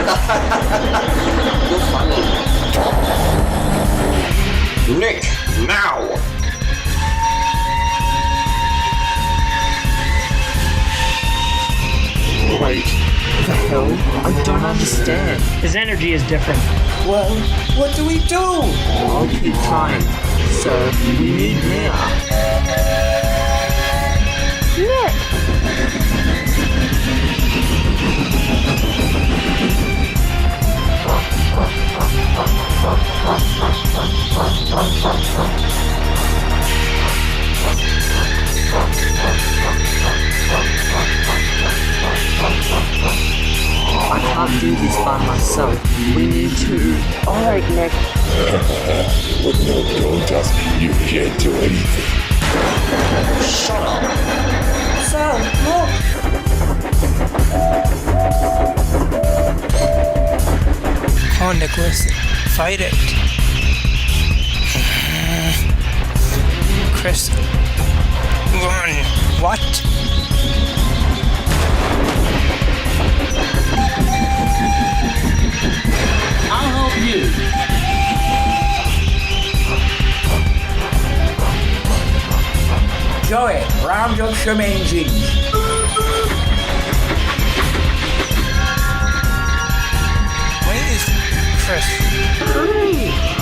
You're funny. Nick, now! Wait, the hell? I don't understand. His energy is different. Well, what do we do? I'll keep trying. So, we need now. Nick! I can't do this by myself. We need to... Alright, Nick. With no protest, you can't do anything. Shut up. Sam, look! Come on, Nicholas. Fight it. Chris. Run. What? I'll help you. Joey, round up some engines. Where is Chris? Hurry!